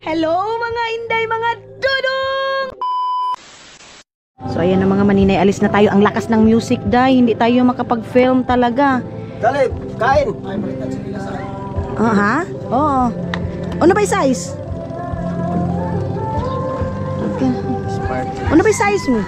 Hello mga inday, mga dudong! So ayan na mga maninay, alis na tayo. Ang lakas ng music day, hindi tayo makapag-film talaga. Dali, kain! Ha? Oo. Ano ba yung size? Okay. Ano ba yung size mo?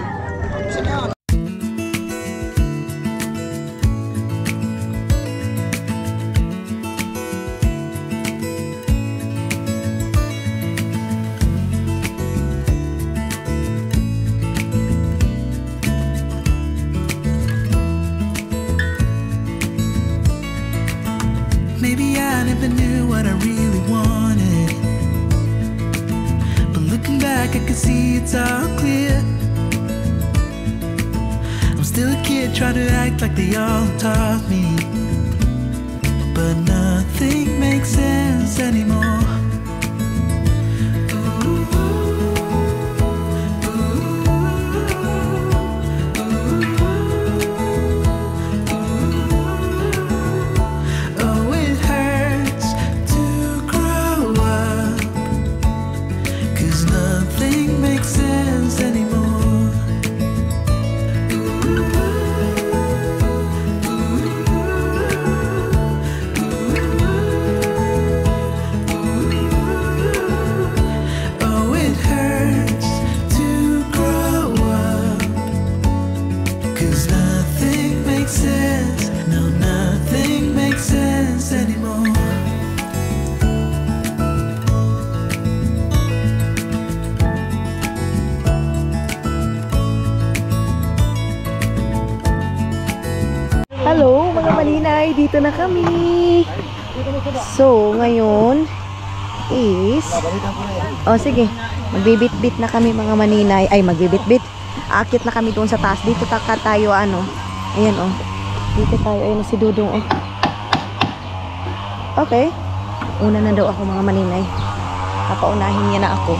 Maybe I never knew what I really wanted, but looking back I can see it's all clear. I'm still a kid trying to act like they all taught me, but nothing makes sense anymore. Hello mga maninay, dito na kami. So ngayon is sige, magbibit-bit na kami mga maninay. Ay, magbibit-bit. Aakit na kami doon sa taas. Dito tayo ayan dito tayo, ayun si Dudong Okay, una na daw ako mga maninay. Papaunahin niya na ako.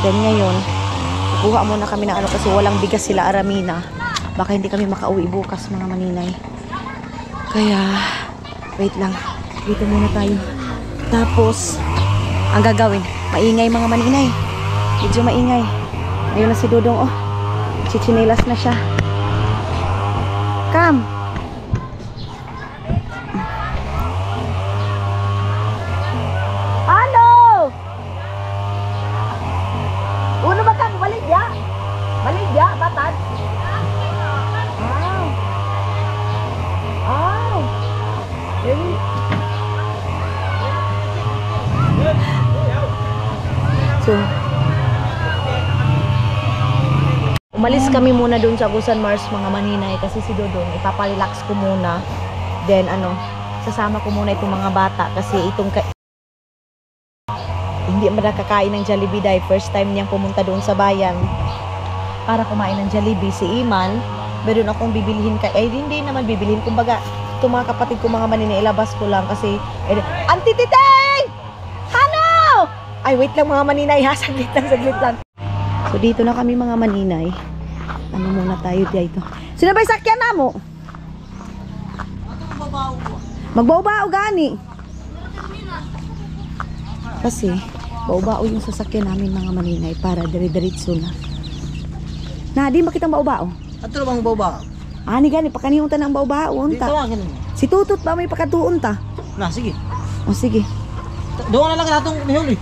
Then ngayon kukuha muna kami ng kasi walang bigas sila Aramina. Baka hindi kami makauwi bukas mga maninay. Kaya, wait lang. Dito muna tayo. Tapos, ang gagawin, maingay mga maninay. Medyo maingay. Ayun na si Dudong, chichinilas na siya. Come! Ano? Uno ba kang baligya? Baligya, batad? So, umalis kami muna dun sa Agusan Mars mga maninay kasi si Dodong ipapalelax ko muna. Then sasama ko muna itong mga bata kasi hindi nakakain ng Jollibee dahil first time niyang pumunta doon sa bayan para kumain ng Jollibee. Si Iman, meron akong bibilihin hindi naman bibilihin, kumbaga itong mga kapatid ko mga maninay ilabas ko lang kasi Auntie Titeng! Hano! Ay wait lang mga maninay ha, saglit lang. So dito na kami mga maninay. Ano muna tayo dito? Sino ba yung sakyan na mo? Magbao-bao gani. Kasi bao-bao yung sasakyan namin mga maninay para dire-diretso na. Na, di makitang bao-bao? Ato na bang baba? Ani gani, pakaniyong ta ng bao-bao. Si Tutut ba may pakatuon ta? Na, sige. Sige. Doon na lang natong mihuli.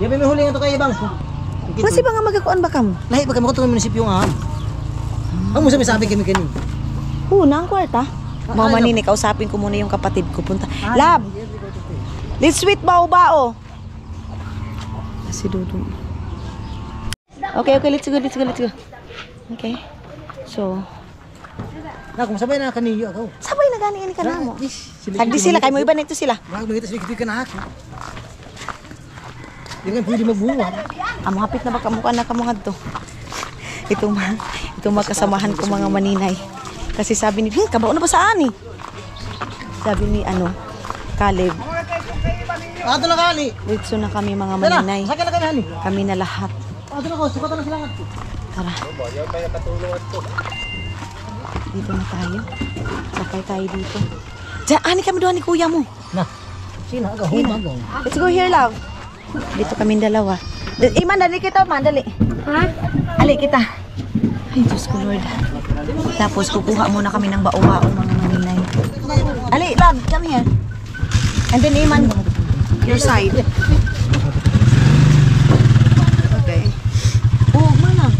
Di ba mihuli nga ito kay Ibang? Kasi ba nga magakuan ba kamo? Lahi, pagka makatong munisipyo nga. Ang mo sabi kami kanin. Na ang kwarta. Mga maninay, kausapin ko muna yung kapatid ko. Punta. Lab! Let's sweet bao-bao. Si Dudong. Okay, let's go. Okay. So, Kung sabay na kaniyo ako. sabay na gani ka na mo. Tagdi sila, kay mo iba nito sila. Magigit sa ikit ka na ako. Hindi nga pwede magbuwa. Hapit na ba kamukha na kamuhad to? Itong magkasamahan ko mga maninay. Kasi sabi ni, kabao na ba saan Sabi ni Caleb. Ato na kani. Dito na kami mga maninay. Saka na kami. Kami na lahat. Ato na ko, sukatan na sila nga. Tara. Dito na tayo. Sakay tayo dito. Diyan, kami doon ni kuya mo. Na. Sino? Agaw. Let's go here, love. Dito kaming dalawa. Iman, dali kita, man, dali. Ha? Ali kita. Ay, Diyos ko, Lord. Tapos, kukuha muna kami ng bao-bao, mga maninay. Ali, love, come here. And then, Iman, your side. Okay. Oh, mana?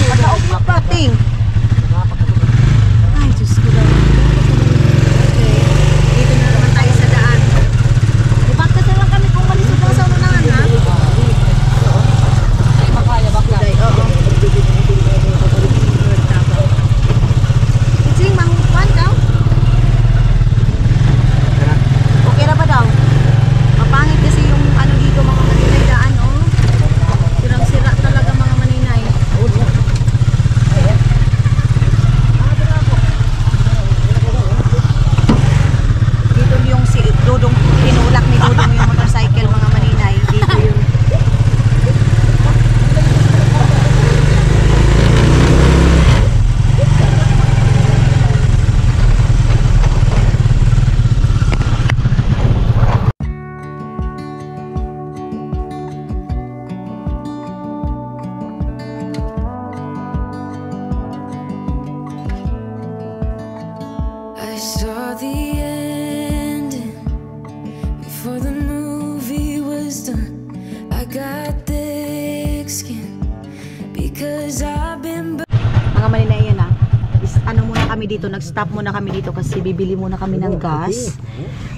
Pagkaog na pating. Ay, Diyos ko, Lord. Okay. Dito na naman tayo sa daan. Ibakta na lang kami kung malisod lang sa unahan, ha? Day, oo. Itsing, manghupan daw? Okay na ba daw? Mapangit kasi yung ano dito mga maninay daan, oh. Sirang-sira talaga mga maninay. Dito yung si Dudong, tinulak ni Dudong yung motorcycle mga maninay. Dito yun. I saw the ending before the movie was done. I got thick skin because I've been Mga maninay yan ah. Ano muna kami dito, nag-stop muna kami dito kasi bibili muna kami ng gas.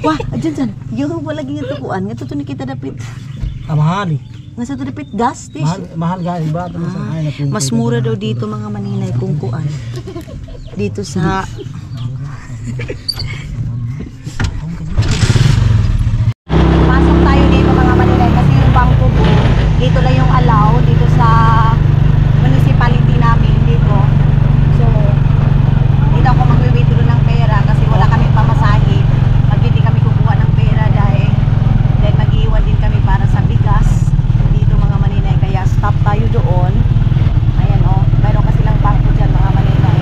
Wah, dyan. Yung wala ganyang tukuan. Nga to ni kita dapit. Mahal eh. Nga sa to dapit gas. Mahal guys. Ba? Mas mura daw dito mga maninay kung kuan. Dito sa... Pasok tayo dito mga maninay kasi yung bangko po, dito lang yung allow dito sa municipality namin dito. So, dito ako mag-withdraw ng pera kasi wala kaming pamasahe. Pag hindi kami kukuha ng pera dahil then mag-iwan din kami para sa bigas dito mga maninay. Kaya stop tayo doon. Ayan o, mayroon kasi lang bangko dyan mga maninay.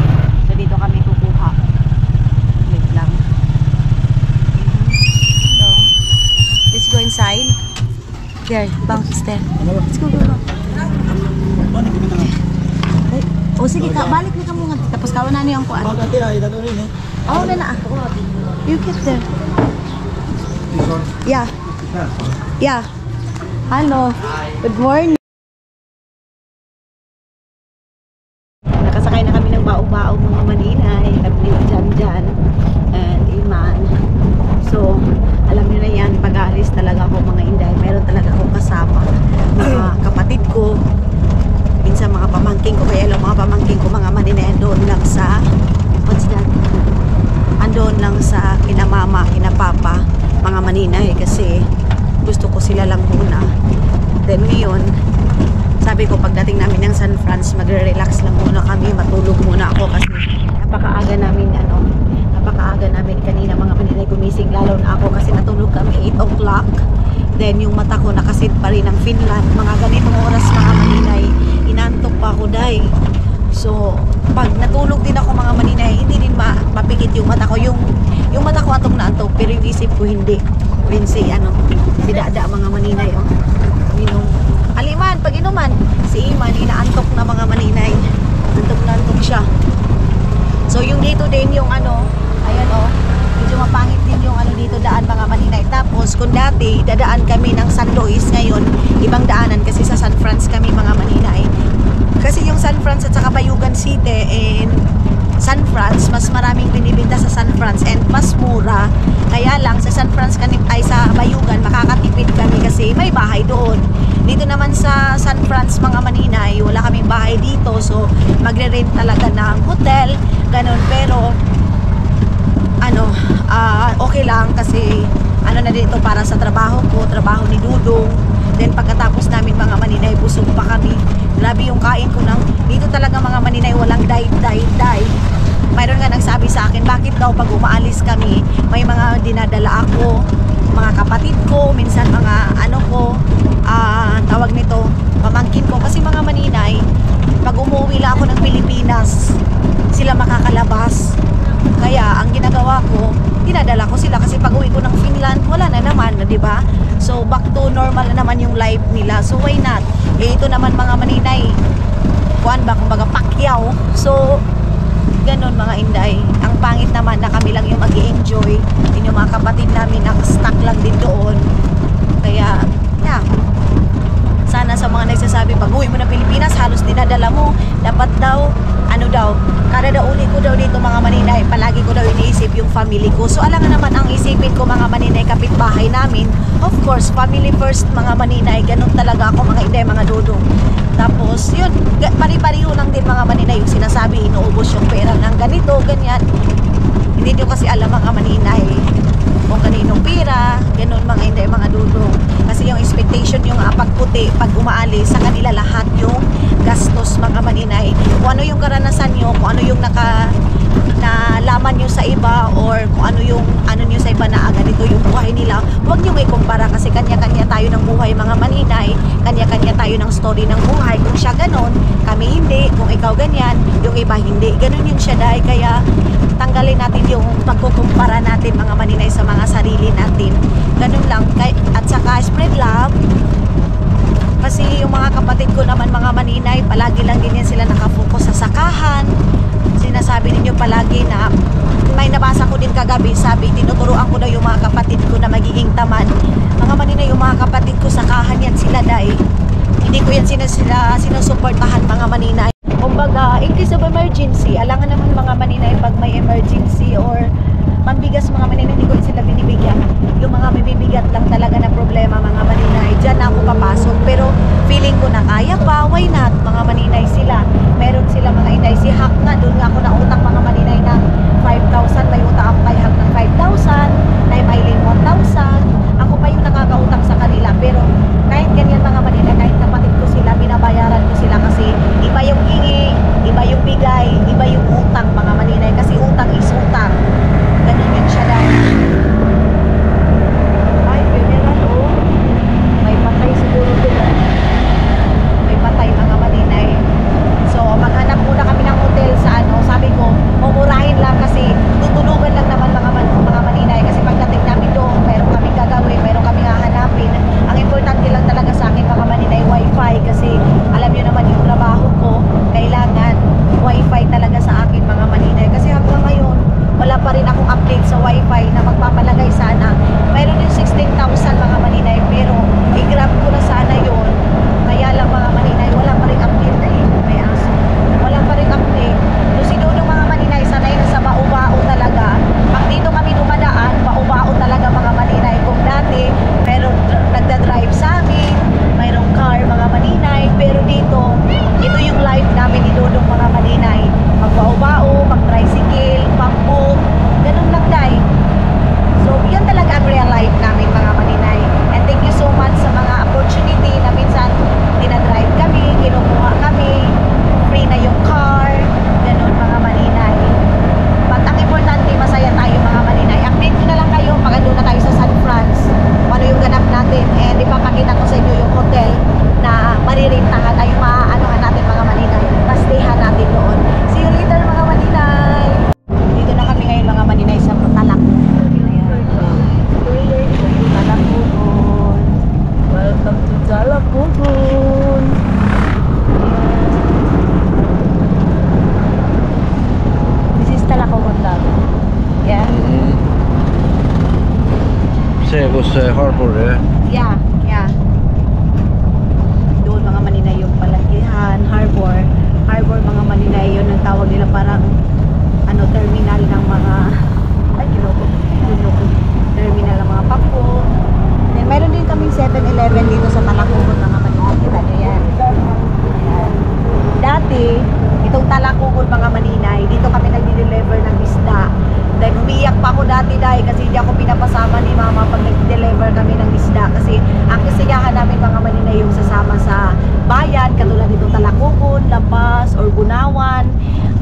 So, dito kami kukuha. Wait lang. So, let's go inside. There, bank is there. Let's go. Ay, o sige ka, balik na ka muna. Tapos kawan na niyo ang kuan. Oh, na. You get there. Yeah. Yeah. Hello. Good morning. Nakasakay na kami ng bao-bao mga maninay. Kami dyan. And Iman. So, alam niyo na yan, pag-aalis talaga ako mga inday. Meron talaga akong kasama. Mga kapatid ko. Minsan mga pamangking ko. Kaya lang mga pamangking ko, mga maninay, doon lang sa, what's that? Andoon lang sa kinamama, kinapapa, mga maninay. Kasi gusto ko sila lang muna. Then ngayon, sabi ko pagdating namin ng San Franz, magre-relax lang muna kami, matulog muna ako kasi napakaaga namin kanina mga maninay gumising, lalo na ako kasi natulog kami 8 o'clock. Then yung mata ko nakasid pa rin ng Finland, mga ganitong oras mga maninay, inantok pa ako day. So pag natulog din ako mga maninay, hindi din mapikit yung mata ko, yung mata ko antok na antok, pero yung isip ko hindi. Rin si Dada mga maninay, oh. Minum. Aliman, pag inuman, si Iman, inaantok na mga maninay. Antok na antok siya. So yung dito din yung ayan oh, medyo mapangit din yung dito daan mga maninay. Tapos kung dati, dadaan kami ng San Luis, ngayon, ibang daanan kasi sa San Franz kami mga maninay. Kasi yung San Franz at saka Bayugan City and San Franz, mas maraming binibinta sa San Franz and mas mura. Kaya lang sa San Franz ay sa Bayugan makakatipid kami kasi may bahay doon. Dito naman sa San Franz mga maninay, wala kaming bahay dito, so magre-rent talaga ng hotel, ganun. Pero okay lang kasi na dito para sa trabaho ko, trabaho ni Dudong. Then pagkatapos namin mga maninay, busog pa kami. Grabe yung kain ko ng dito talaga mga maninay, walang diet. Mayroon nga nagsabi sa akin, bakit daw pag umaalis kami, may mga dinadala ako, mga kapatid ko, minsan mga tawag nito, pamangkin ko. Kasi mga maninay, pag umuwi lang ako ng Pilipinas, sila makakalabas. Kaya ang ginagawa ko, dinadala ko sila kasi pag uwi ko ng Finland, wala na naman, di ba? So back to normal na naman yung life nila. So why not? Eh, ito naman mga maninay, kuan ba, kumbaga pakyaw. So ganun mga inday. Ang pangit naman na kami lang yung mag-i-enjoy. Yung mga kapatid namin naka-stuck lang din doon. Kaya, yeah. Sana sa mga nagsasabi, pag uwi mo ng Pilipinas, halos dinadala mo. Dapat daw, ano daw, kada daw uli ko daw dito mga maninay, palagi ko daw iniisip yung family ko. So alam nga naman ang isipin ko mga maninay, kapitbahay namin. Of course, family first mga maninay. Ganun talaga ako mga inday, mga dudong. Tapos, yun, pari-pariho lang din mga maninay yung sinasabi, inuubos yung pera ng ganito, ganyan. Hindi nyo kasi alam mga maninay kung kaninong pera, ganun mga inday, mga dudong. Kasi yung expectation yung pagputi, pag umaalis, sa kanila lahat yung gastos mga maninay. Kung ano yung karanasan nyo, kung ano yung nalaman nyo sa iba, or kung ano yung ano nyo sa iba na ganito yung buhay nila, huwag nyo ikumpara kasi kanya-kanya tayo ng buhay mga maninay, kanya-kanya tayo ng story ng buhay. Kung siya ganon, kami hindi. Kung ikaw ganyan, yung iba hindi. Ganon yung siya dahil. Kaya tanggalin natin yung pagkukumpara natin mga maninay sa mga sarili natin. Ganon lang. At saka spread love. Kasi yung mga kapatid ko naman mga maninay, palagi lang din yan sila nakafocus sa sakahan. Sinasabi ninyo palagi na may nabasa ko din kagabi, sabi, tinuturuan ko daw yung mga kapatid ko na magiging tamad. Mga maninay, yung mga kapatid ko sakahan yan sila dahil. Hindi ko yan sinusuportahan mga maninay. Kumbaga, in case of emergency, alangan naman mga maninay pag may emergency or mambigas mga maninay, hindi ko sila binibigyan. Yung mga bibibigat lang talaga na problema mga maninay, dyan ako papasok. Pero feeling ko na kaya pa, why not? Mga maninay sila. Meron sila mga inay. Si Hak nga, doon nga ako nautang mga maninay ng 5,000. May utang ako kay Hak ng 5,000. Kay Mylene 1,000. Ako pa yung nakakautang sa kanila. Pero kahit ganyan mga maninay, kahit kapatid ko sila, binabayaran ko sila kasi iba yung hingi, iba yung bigay, iba yung utang mga maninay. Kasi utang is utang. Ganun yun siya dahil. Ay, funeral oh. May patay siguro doon. May patay mga maninay. So, maghanap muna kami ng hotel sa ano. Sabi ko, mumurahin lang kasi tutulugan lang naman mga maninay. Kasi pagdating namin doon, mayroon kaming gagawin, mayroon kaming hahanapin. Ang importante lang talaga sa akin mga maninay, wifi. Kasi alam nyo naman yung trabaho ko, kailangan wifi talaga sa akin mga maninay. Kasi hanggang ngayon, wala pa rin akong update sa wifi na magpapalagay sana. Mayroon yung 16,000 mga maninay, pero i-grab ko na sana yun. Kaya lang mga maninay, wala pa rin update na may aso. Wala pa rin update. Yung sinunong mga maninay, sanay na sa bau-bao talaga. Pag dito kami dumadaan, bau-bao talaga mga maninay. Kung dati, pero nagda-drive sa amin, mayroong car mga maninay, pero dito, ito yung life namin ni Dodong mga maninay. Magbao-bao, mag-tricycle, pang-boat, ganun lang dahil. So, yan talaga ang real life namin mga maninay. And thank you so much sa mga opportunity na minsan dinadrive kami, kinukuha kami, free na yung car, ganun mga maninay. But ang importante, masaya tayo mga maninay. Update ko na lang kayo pag ando na tayo sa San Franz. Ano yung ganap natin. And ipapakita ko sa inyo yung hotel na maririntahan ay maaanohan natin mga maninay. Pastehan natin doon. See you later mga maninay. Dito na kami ngayon mga maninay sa Talak. Talakpugon. Welcome to Talakpugon. This is Talakpugon lang. Yeah. Segos Harbor eh. Yeah, yeah. Doon mga maninay yung Palakihan, Harbor. Harbor mga maninay, yun ang tawag nila, parang ano, terminal ng mga terminal ng mga papo. Then meron din kaming 7-Eleven dito sa Talakpugon mga maninay. Kita nyo yan. Ayan. Dati, itong Talakpugon mga maninay, dito kami nagdi-deliver ng isda. Then umiyak pa ako dati dahil kasi hindi ako pinapasama ni mama pag nag-deliver kami ng isda. Kasi ang kasiyahan namin mga maninay yung sasama sa bayan, katulad nitong Talakpugon, Lampas, or Bunawan.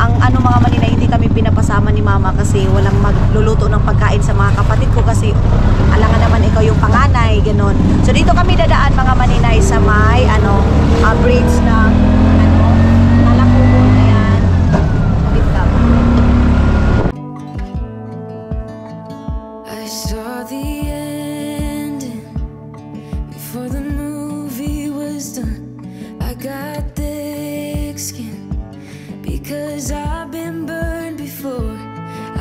Ang ano mga maninay, hindi kami pinapasama ni mama kasi walang magluluto ng pagkain sa mga kapatid ko kasi alangan naman ikaw yung panganay, ganun. So dito kami dadaan mga maninay sa may ano, bridge na ano, Talakpugon. Ayan. Ulit ka. I saw the ending before the movie was done, I got thick skin because I've been burned before.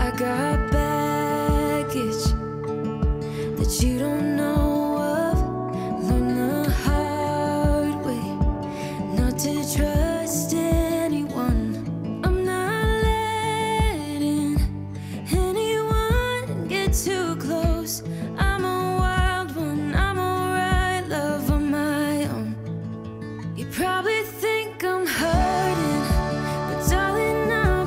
I got baggage that you don't know of. Learn the hard way not to trust anyone. I'm not letting anyone get too close. I'm a wild one, I'm alright, love on my own. You probably think I'm hurting, but darling, I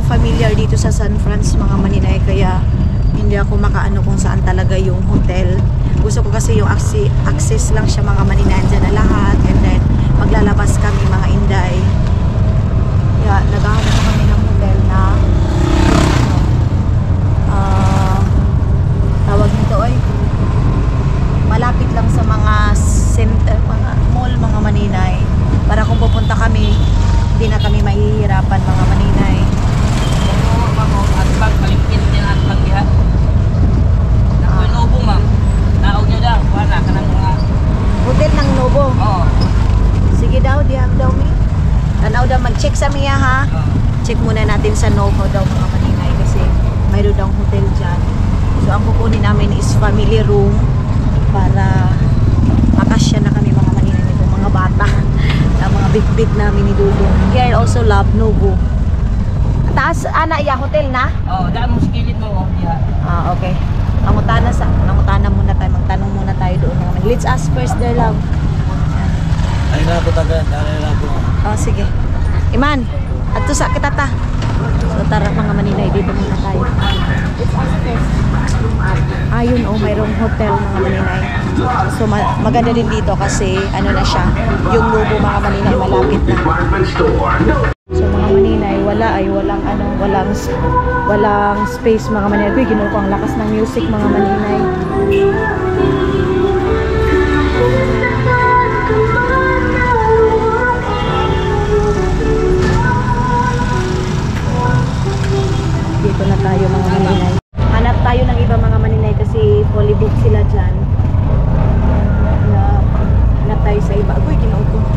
familiar dito sa San Franz mga maninay, kaya hindi ako makaano kung saan talaga yung hotel. Gusto ko kasi yung access lang siya mga maninay, dyan na lahat, and then maglalabas kami mga inday. Kaya naghahanap kami ng hotel na tawag nito ay malapit lang sa mga center, mga mall mga maninay, para kung pupunta kami hindi na kami mahihirapan mga maninay. At pag palipin din at pag diha. Nakoy Nobo ma'am. Naog niyo daw, wala ka ng mga Hotel ng Nobo. Oo. Sige daw, diyan daw mi. Tanaw daw, mag-check sa miya ha. Check muna natin sa Novo daw mga maninay kasi mayroon daw hotel dyan. So ang kukunin namin is family room para makasya na kami mga maninay nitong mga bata na mga big namin ni Dudong. Here also love Novo. Taas, ana ya hotel na? Oo, daan mo sa gilid mo, diha. Ah, okay. Mangutana muna tayo, magtanong muna tayo doon. Let's ask first there lang. Ay na ako taga, dali na ako. Oh, sige. Iman, adto sa kita ta. So tara mga maninay, dito muna tayo. Let's ask first. Ayun, mayroong hotel mga maninay. So maganda din dito kasi ano na siya, yung Nobo mga maninay malapit na. So mga maninay, walang space mga maninay. Uy, ginuko ang lakas ng music mga maninay. Dito na tayo mga maninay. Hanap tayo ng iba mga maninay kasi fully booked sila dyan. Hanap tayo sa iba. Uy, ginuko ko.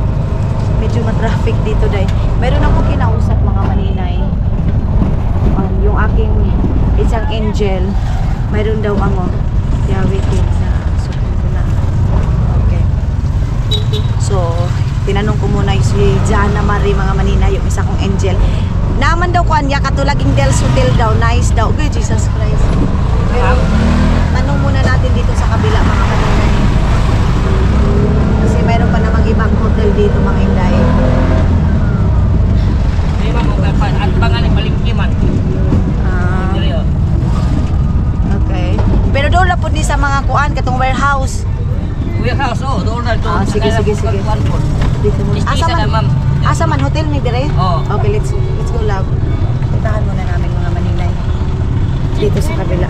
Medyo matraffic dito dahil meron ako kinausap mga maninay. Yung aking isang angel, mayroon daw waiting sa sukuna. Okay. So, tinanong ko muna si Jana Marie mga maninay, yung isa kong angel. Naman daw ko anya katulaging Del's Hotel daw, nice daw. Okay, Jesus Christ. Pero tanong muna natin dito sa kabila mga maninay. Kasi mayroon pa namang ibang hotel dito mga inday. Ay ma'am, at pangalan palingkiman. Okay. Pero doon na po di sa mga kuan katong warehouse. Warehouse, doon na doon. Sige. Dito mo. Asa man hotel ni dire? Okay, let's go love. Puntahan muna namin mga maninay. Dito sa kabila.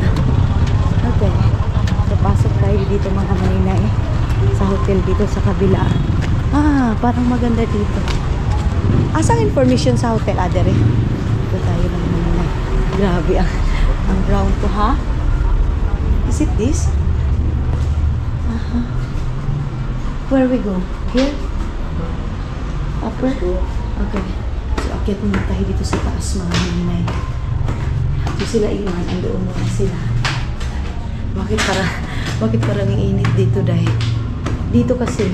Okay. So pasok tayo dito mga maninay. Sa hotel dito sa kabila. Parang maganda dito. Asang information sa hotel adere? Dito tayo mga maninay. Grabe ang ground to ha. Is it this? Where we go? Here? Upper? Okay. So, akyat muna tayo dito sa taas mga maninay. So, sila iman. Andoon muna sila. Bakit parang init dito dahil? Dito kasi,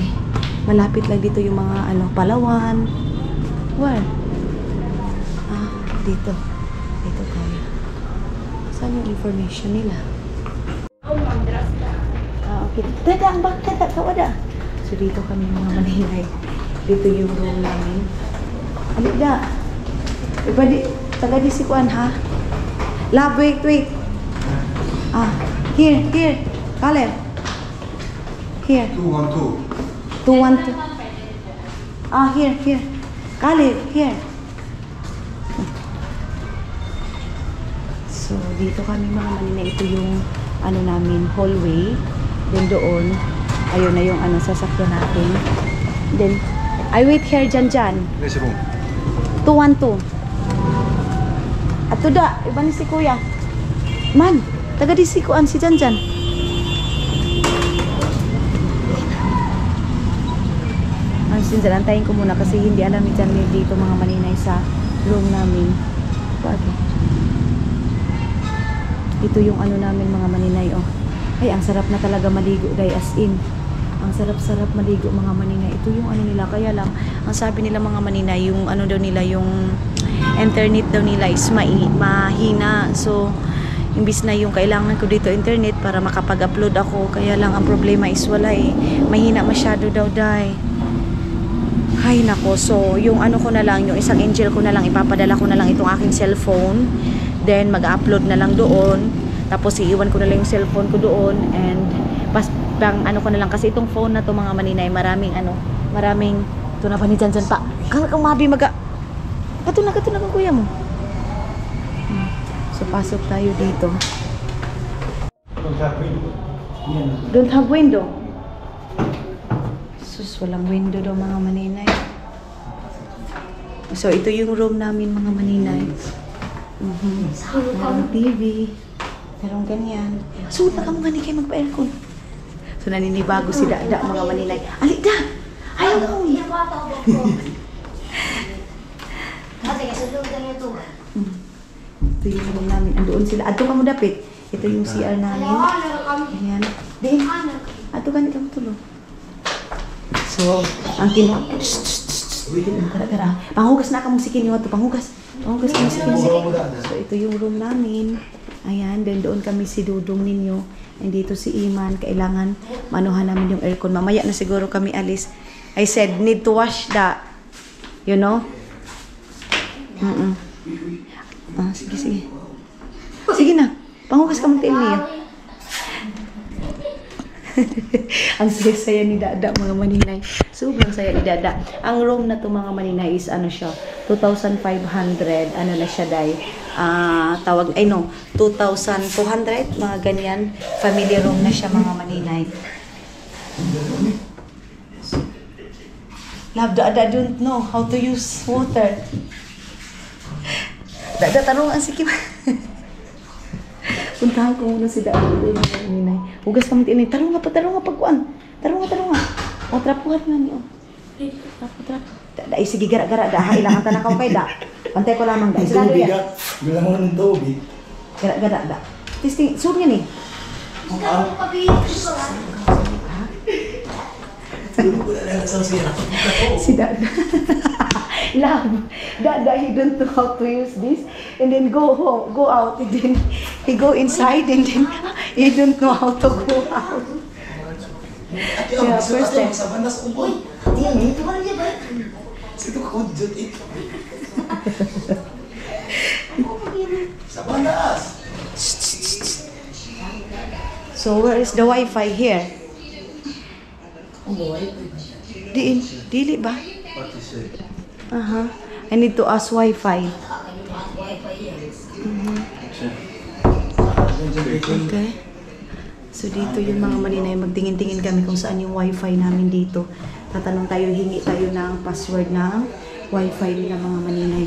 malapit lang dito yung mga Palawan. Where? Dito. Dito tayo. Saan yung information nila? Okay. Dada, ang bakit? Kawada. So, dito kami mga maninay. Dito yung room namin. Alik da. Pwede, taga di si Kuan ha? Love, wait. Here. Caleb. Here. 212. Here. Caleb, here. So, dito kami mga maninay. Ito yung namin, hallway. Then doon, ayun na yung sasakyan natin. Then, I wait here dyan. 212. At da, iba ni si Kuya. Man, taga di si Kuan si Janjan. Sindalantayin ko muna kasi hindi alam ni Jan dito mga maninay sa room namin. Bakit? Ito yung namin mga maninay Ay, ang sarap na talaga maligo dahil as in. Ang sarap-sarap maligo mga maninay. Ito yung nila. Kaya lang, ang sabi nila mga maninay, yung daw nila, yung internet daw nila is mahina. So, imbis na yung kailangan ko dito internet para makapag-upload ako. Kaya lang, ang problema is wala mahina masyado daw dahil. Hay nako, so yung ano ko na lang, yung isang angel ko na lang, ipapadala ko na lang itong aking cellphone. Then mag-upload na lang doon. Tapos iiwan ko na lang yung cellphone ko doon. And pang ano ko na lang, kasi itong phone na to mga maninay, maraming ito na pa ni Janjan pa. Kung mabi Kato na kung kuya mo. So pasok tayo dito. Don't have window. Sus, walang window daw mga maninay. So, ito yung room namin mga maninay. Merong TV. Merong ganyan. So, ka mo gani kayo magpa-aircon. So, naninibago si Dada mga maninay. Alik da! Ayaw ko! Ito yung room namin. Andoon sila. Ato ka mo dapit. Ito yung CR namin. Ayan. Din. Ato ka mo tulog. So, ang gara-gara. Panghugas na ka mong sikin yung ato. Panghugas ka mong sikin. So, ito yung room namin. Ayan. Then, doon kami si Dudong ninyo. And dito si Iman. Kailangan manuhan namin yung aircon. Mamaya na siguro kami alis. I said, need to wash that. You know? Sige. Sige na. Panghugas ka mong tail niya. Ang saya-saya ni Dada mga maninay. Sobrang saya ni Dada. Ang room na to mga maninay is ano siya, 2,500. Ano na siya day? 2,200 mga ganyan. Family room na siya mga maninay. Love, Dada don't know how to use water. Dada tarungan si Kim. Puntahan ko muna si Dada. Hugas kami tinay. Tarong nga pagkuan. Tarong nga. O, trapuhan nga niyo. Trapo. Dai, sige, gara-gara. Ilangan ka na kau kay Da. Pantay ko lamang, Da. Isilado yan. Bilang mo ng tubig. Gara-gara, Da. Testing. Sure yan eh. Si Dada. Love. Dada, he don't know how to use this. And then go out. And then he go inside. And then he don't know how to go out. Yeah, first time. Sa bandas umboy. Situ kudjut itu. Sa bandas. So where is the Wi-Fi here? Dili ba? I need to ask Wi-Fi. Okay. So dito yung mga maninay, magtingin-tingin kami kung saan yung Wi-Fi namin dito. Tatanong tayo, hingi tayo ng password ng Wi-Fi nila mga maninay.